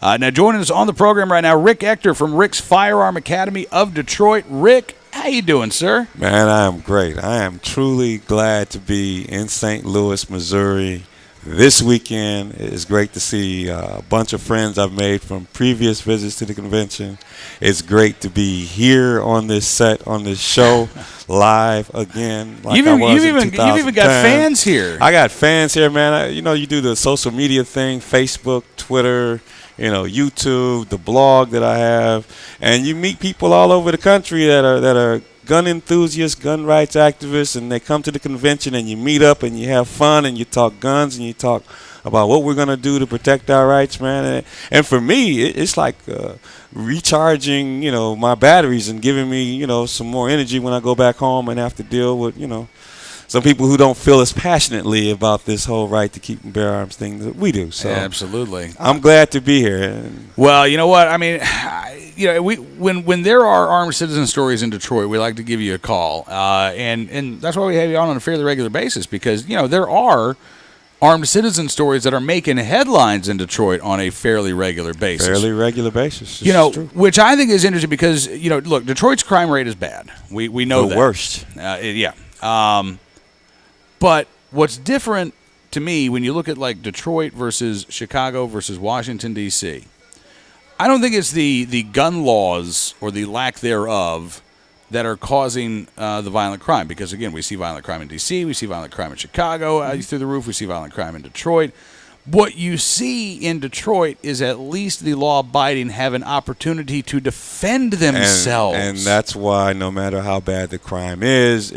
Now joining us on the program right now, Rick Ector from Rick's Firearm Academy of Detroit. Rick, how you doing, sir? Man, I am great. I am truly glad to be in St. Louis, Missouri this weekend. It's great to see a bunch of friends I've made from previous visits to the convention. It's great to be here on this set, on this show, live again. Like You've even got fans here. I got fans here, man. You do the social media thing, Facebook, Twitter, YouTube, the blog that I have, and you meet people all over the country that are gun enthusiasts, gun rights activists, and they come to the convention and you meet up and you have fun and you talk guns and you talk about what we're going to do to protect our rights, man. And for me, it's like recharging, my batteries and giving me, some more energy when I go back home and have to deal with, some people who don't feel as passionately about this whole right to keep and bear arms thing that we do. So absolutely, I'm glad to be here. Well, you know what? I mean, when there are armed citizen stories in Detroit, we like to give you a call, and that's why we have you on a fairly regular basis, because there are armed citizen stories that are making headlines in Detroit on a fairly regular basis. Which I think is interesting because look, Detroit's crime rate is bad. We know the worst. Yeah. But what's different to me when you look at like Detroit versus Chicago versus Washington, D.C., I don't think it's the gun laws or the lack thereof that are causing the violent crime. Because, again, we see violent crime in D.C., we see violent crime in Chicago through the roof, we see violent crime in Detroit. What you see in Detroit is at least the law-abiding have an opportunity to defend themselves. And that's why no matter how bad the crime is,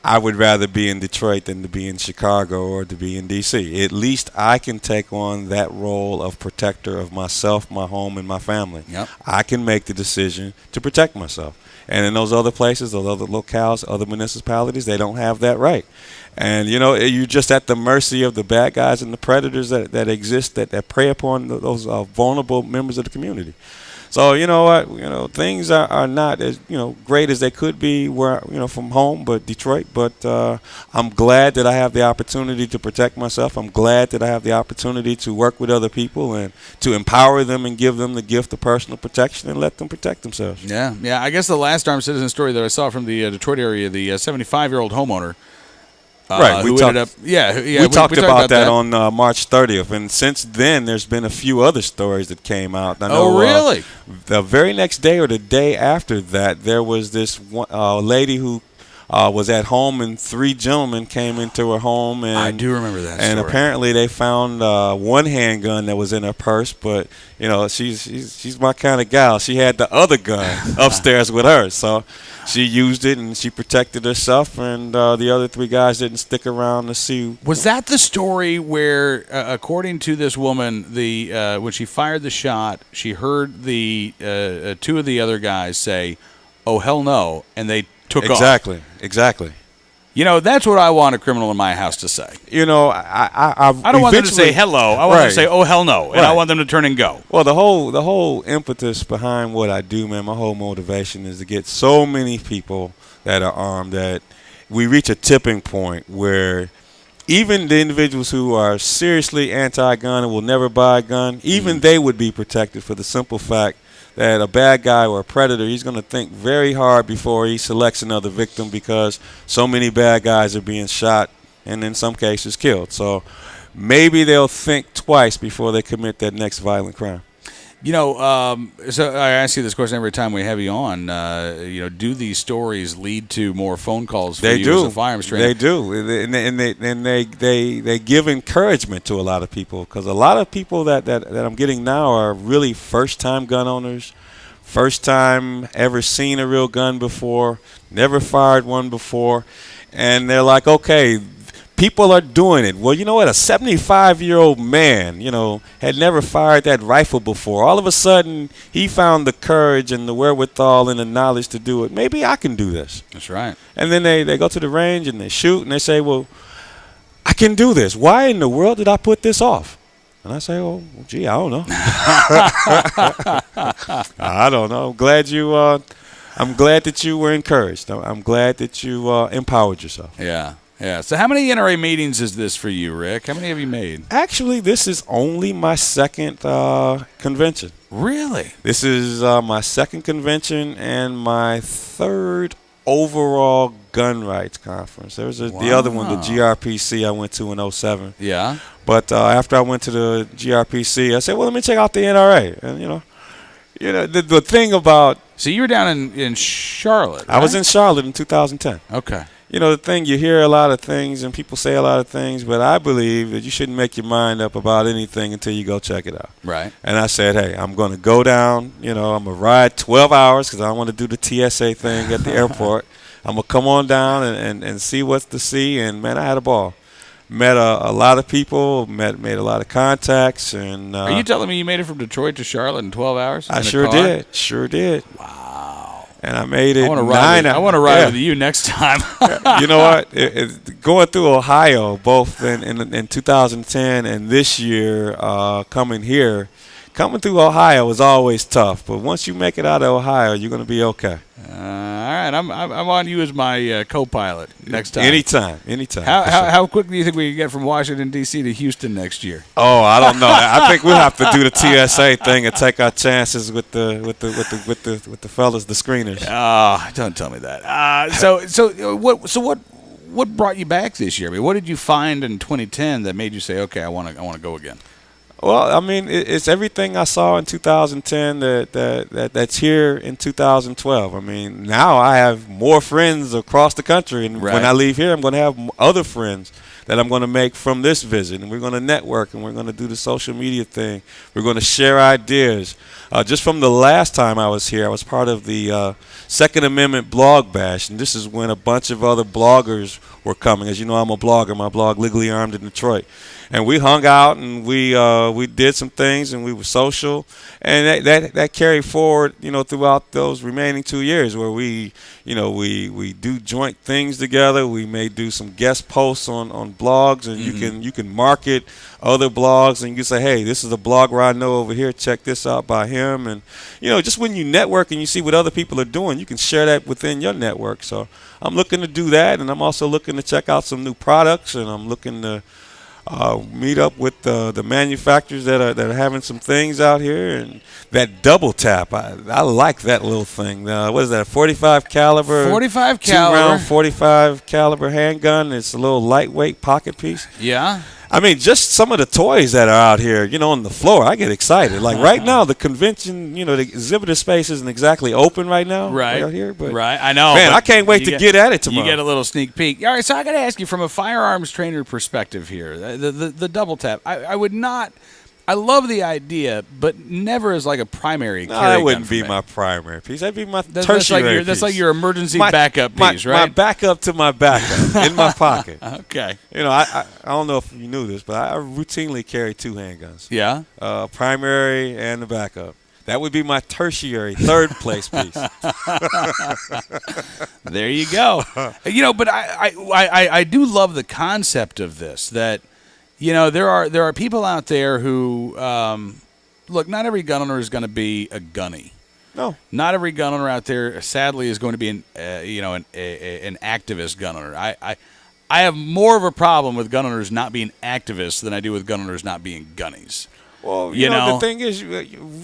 I would rather be in Detroit than to be in Chicago or to be in D.C. At least I can take on that role of protector of myself, my home, and my family. Yep. I can make the decision to protect myself. And in those other places, those other locales, other municipalities, they don't have that right. And, you're just at the mercy of the bad guys and the predators that exist, that prey upon those vulnerable members of the community. So, you know what, things are not as, great as they could be from home, but Detroit. But I'm glad that I have the opportunity to protect myself. I'm glad that I have the opportunity to work with other people and to empower them and give them the gift of personal protection and let them protect themselves. Yeah. I guess the last armed citizen story that I saw from the Detroit area, the 75-year-old homeowner. Right, we talked about that on March 30th, and since then there's been a few other stories that came out. I know, really? The very next day or the day after that, there was this lady who was at home, and three gentlemen came into her home. And I do remember that and story. Apparently they found one handgun that was in her purse, but she's my kind of gal. She had the other gun upstairs with her, so she used it and she protected herself, and the other three guys didn't stick around to see. Was that the story where, according to this woman, when she fired the shot, she heard the two of the other guys say, "Oh, hell no," and they took off? Exactly. That's what I want a criminal in my house to say. I don't want them to say hello. I want them to say, "Oh, hell no," and I want them to turn and go. Well, the whole impetus behind what I do, man, my whole motivation is to get so many people that are armed that we reach a tipping point where even the individuals who are seriously anti-gun and will never buy a gun, even they would be protected for the simple fact that a bad guy or a predator, he's going to think very hard before he selects another victim, because so many bad guys are being shot and in some cases killed. So maybe they'll think twice before they commit that next violent crime. So I ask you this question every time we have you on. Do these stories lead to more phone calls for you as a firearms trainer? They do, and they give encouragement to a lot of people, because a lot of people that I'm getting now are really first-time gun owners, first time ever seen a real gun before, never fired one before, and they're like, okay, people are doing it. Well, you know what? A 75-year-old man, had never fired that rifle before. All of a sudden, he found the courage and the wherewithal and the knowledge to do it. Maybe I can do this. That's right. And then they go to the range and they shoot and they say, well, I can do this. Why in the world did I put this off? And I say, oh, gee, I don't know. I don't know. I'm glad that you were encouraged. I'm glad that you empowered yourself. Yeah. Yeah. So how many NRA meetings is this for you, Rick? How many have you made? Actually, this is only my second convention. Really? This is my second convention and my third overall gun rights conference. There was the other one, the GRPC, I went to in 2007. Yeah. But after I went to the GRPC, I said, well, let me check out the NRA. And, you know, the thing about... So you were down in Charlotte, right? I was in Charlotte in 2010. Okay. You know, the thing, you hear a lot of things and people say a lot of things, but I believe that you shouldn't make your mind up about anything until you go check it out. Right. And I said, hey, I'm going to go down, I'm going to ride 12 hours because I want to do the TSA thing at the airport. I'm going to come on down and see what's to see. And, man, I had a ball. Met a lot of people, made a lot of contacts. And are you telling me you made it from Detroit to Charlotte in 12 hours? I sure did. Wow. And I made it I want to ride with you next time. You know what? Going through Ohio, both in 2010 and this year, coming through Ohio is always tough. But once you make it out of Ohio, you're going to be okay. All right, I'm on you as my co-pilot next time. Anytime. How quick do you think we can get from Washington D.C. to Houston next year? Oh, I don't know. I think we'll have to do the TSA thing and take our chances with the fellas, the screeners. Don't tell me that. So what brought you back this year? I mean, what did you find in 2010 that made you say, okay, I want to go again? Well, I mean, it's everything I saw in 2010 that's here in 2012. I mean, now I have more friends across the country, and when I leave here, I'm going to have other friends that I'm going to make from this visit, and we're going to network, and we're going to do the social media thing. We're going to share ideas. Just from the last time I was here, I was part of the Second Amendment blog bash, and this is when a bunch of other bloggers were coming. As you know, I'm a blogger. My blog, Legally Armed in Detroit. And we hung out, and we did some things, and we were social, and that carried forward, throughout those remaining 2 years, where we do joint things together. We may do some guest posts on blogs, and you can market other blogs, and you can say, hey, this is a blogger I know over here. Check this out by him, and just when you network and you see what other people are doing, you can share that within your network. So I'm looking to do that, and I'm also looking to check out some new products, and I'm looking to meet up with the manufacturers that are having some things out here. And that double tap, I like that little thing. What is that, a 45 caliber? 45 caliber. 2-round 45 caliber handgun. It's a little lightweight pocket piece. Yeah. I mean, just some of the toys that are out here, on the floor, I get excited. Like right now, the convention, the exhibitor space isn't exactly open right now. Right. Out here, but I know. Man, I can't wait to get at it tomorrow. You get a little sneak peek. All right, so I got to ask you from a firearms trainer perspective here, the double tap. I would not. I love the idea, but never as like a primary carry gun. That wouldn't be my primary piece. That'd be my tertiary piece. That's like your emergency backup piece, right? My backup to my backup in my pocket. Okay. I don't know if you knew this, but I routinely carry 2 handguns. Yeah. Primary and the backup. That would be my tertiary, third place piece. There you go. But I do love the concept of this, that there are people out there who look. Not every gun owner is going to be a gunny. No. Not every gun owner out there, sadly, is going to be an activist gun owner. I have more of a problem with gun owners not being activists than I do with gun owners not being gunnies. Well, the thing is,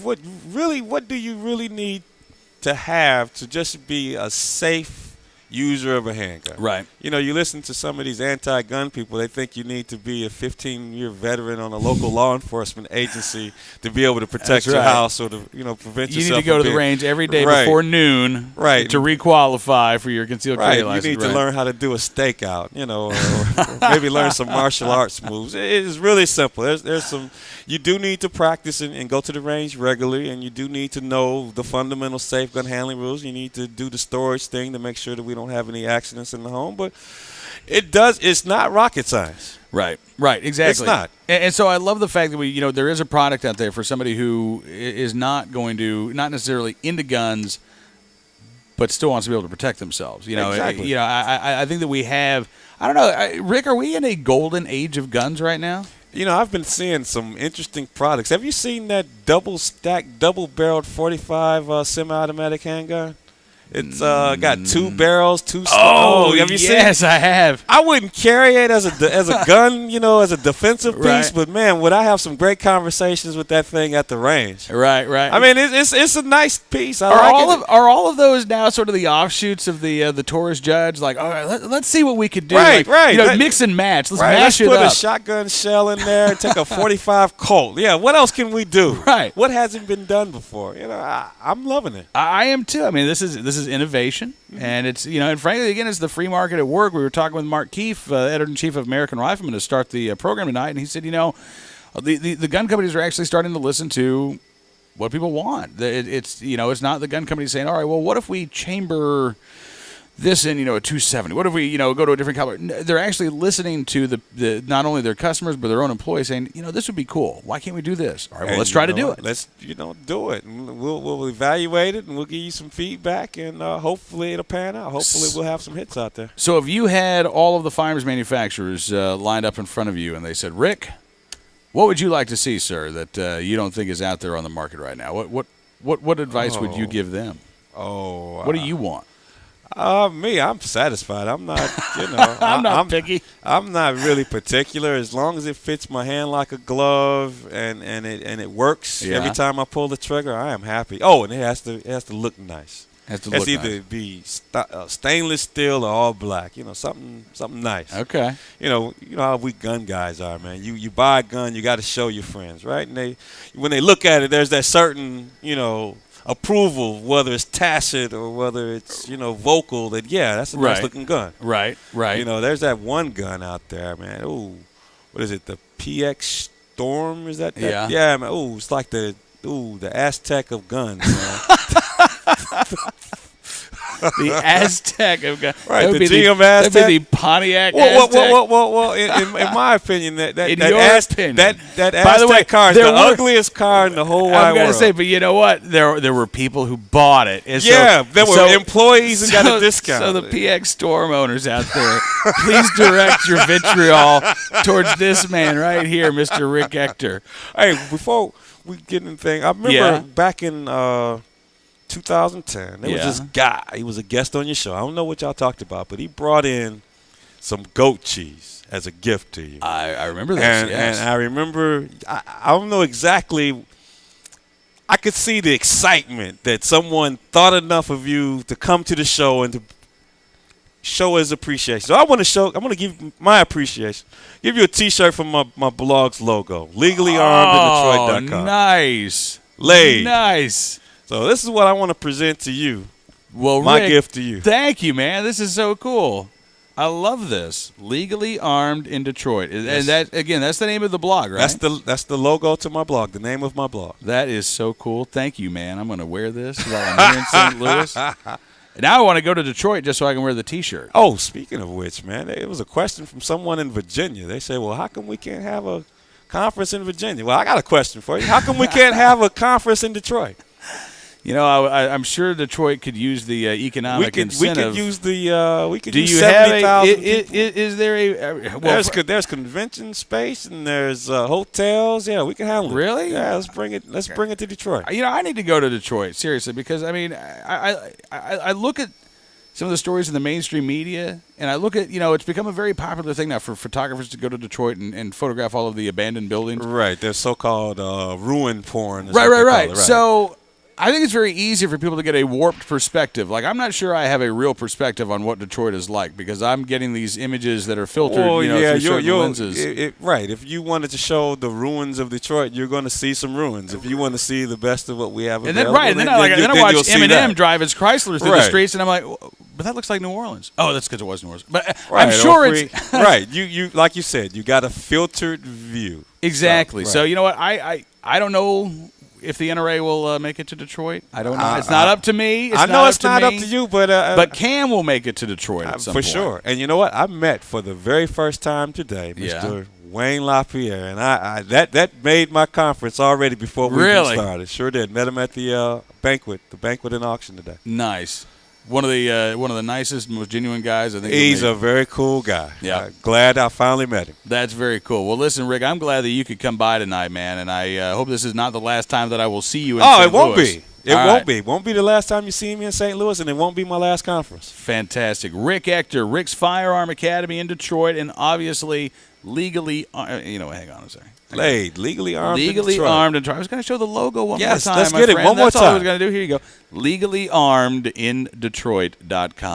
what do you really need to have to just be a safe user of a handgun? Right. You listen to some of these anti-gun people, they think you need to be a 15-year veteran on a local law enforcement agency to be able to protect your house or to, prevent yourself. You need to go to the range every day before noon to requalify for your concealed carry license. You need to learn how to do a stakeout, or maybe learn some martial arts moves. It is really simple. There's some. You do need to practice and go to the range regularly, and you do need to know the fundamental safe gun handling rules. You need to do the storage thing to make sure that we don't have any accidents in the home. But it's not rocket science. Right, exactly. It's not. And so I love the fact that there is a product out there for somebody who is not necessarily into guns, but still wants to be able to protect themselves. Exactly. I think that we have, I don't know, Rick, are we in a golden age of guns right now? I've been seeing some interesting products. Have you seen that double-stacked, double-barreled 45 semi-automatic handgun? It's got 2 barrels, 2 stocks. Oh, have you seen it? yes, I have. I wouldn't carry it as a gun, as a defensive piece. Right. But man, would I have some great conversations with that thing at the range? Right. I mean, it's a nice piece. Are all of those now sort of the offshoots of the Taurus Judge? Like, all right, let's see what we could do. Right, like, mix and match. Let's mash it up. Let's put a shotgun shell in there and take a 45 Colt. Yeah, what else can we do? Right. What hasn't been done before? I'm loving it. I am too. I mean, this is innovation, and it's and frankly, again, it's the free market at work. We were talking with Mark Keefe, editor-in-chief of American Rifleman, to start the program tonight, and he said, the gun companies are actually starting to listen to what people want. It's not the gun companies saying, all right, well, what if we chamber this in, a 270? What if we, go to a different color? They're actually listening to the not only their customers but their own employees saying, this would be cool. Why can't we do this? All right, well, let's try to do it. Let's, do it. And we'll evaluate it, and we'll give you some feedback, and hopefully it'll pan out. Hopefully we'll have some hits out there. So if you had all of the firearms manufacturers lined up in front of you and they said, Rick, what would you like to see, sir, that you don't think is out there on the market right now? What advice would you give them? What do you want? Me, I'm satisfied. I'm not, I'm not picky. I'm not really particular. As long as it fits my hand like a glove and it works every time I pull the trigger, I am happy. Oh, and it has to look nice. It has to either be stainless steel or all black. Something nice. Okay. You know how we gun guys are, man. You buy a gun, you got to show your friends, right? And when they look at it, there's that certain approval, whether it's tacit or whether it's vocal, that that's a nice looking gun. Right. There's that one gun out there, man. Ooh, what is it? The PX Storm? Is that? Yeah, man. Ooh, it's like the Aztec of guns, man. The Aztec of guns. Right, the GM Aztec. That'd be the Pontiac Aztec. Well, in my opinion, that Aztec car is the ugliest car in the whole wide world. I'm going to say, but you know what? There were people who bought it. And there were employees who got a discount. So the PX Storm owners out there, please direct your vitriol towards this man right here, Mr. Rick Ector. Hey, before we get in the thing, I remember back in 2010, there was this guy. He was a guest on your show. I don't know what y'all talked about, but he brought in some goat cheese as a gift to you. I remember this, and I remember, I don't know exactly, I could see the excitement that someone thought enough of you to come to the show and to show his appreciation. So I'm going to give my appreciation. Give you a T-shirt from my blog's logo, legallyarmedindetroit.com. Nice. Laid. Nice. So this is what I want to present to you. Well, my Rick, gift to you. Thank you, man. This is so cool. I love this. Legally Armed in Detroit. And that's the name of the blog, right? That's the logo to my blog, the name of my blog. That is so cool. Thank you, man. I'm going to wear this while I'm here in St. Louis. Now I want to go to Detroit just so I can wear the T-shirt. Oh, speaking of which, man, it was a question from someone in Virginia. They say, well, how come we can't have a conference in Virginia? Well, I got a question for you. How come we can't have a conference in Detroit? I'm sure Detroit could use the economic incentive. We could use the. We could Do use you 70,000 have is there a? There's convention space and there's hotels. Yeah, we can handle it. Really? Yeah, let's bring it to Detroit. I need to go to Detroit seriously because I look at some of the stories in the mainstream media, and I look at it's become a very popular thing now for photographers to go to Detroit and photograph all of the abandoned buildings. Right. There's so-called ruin porn. Right. So I think it's very easy for people to get a warped perspective. Like, I'm not sure I have a real perspective on what Detroit is like because I'm getting these images that are filtered through certain lenses. Right. If you wanted to show the ruins of Detroit, you're going to see some ruins. If you want to see the best of what we have available, then I watch Eminem drive his Chrysler through the streets, and I'm like, but that looks like New Orleans. Oh, that's because it was New Orleans. But I'm sure it's right. You like you said, you got a filtered view. Exactly. So you know what? I don't know if the NRA will make it to Detroit. I don't know. It's not up to me. I know it's not up to you, but Cam will make it to Detroit at some point. For sure. And you know what? I met for the very first time today, Mr. Wayne LaPierre, and I that made my conference already before we even started. Sure did. Met him at the banquet and auction today. Nice. One of the nicest, most genuine guys I think. He's a very cool guy. Yeah, glad I finally met him. That's very cool. Well, listen, Rick, I'm glad that you could come by tonight, man, and I hope this is not the last time that I will see you in St. Louis. It All won't right. be. Won't be the last time you see me in St. Louis, and it won't be my last conference. Fantastic. Rick Ector, Rick's Firearm Academy in Detroit, and obviously legally, hang on a second. Legally armed Legally in Detroit. armed in Detroit. I was going to show the logo one Yes, more time. let's my get it friend. one more That's all I was time. going to do. Here you go. LegallyArmedInDetroit.com.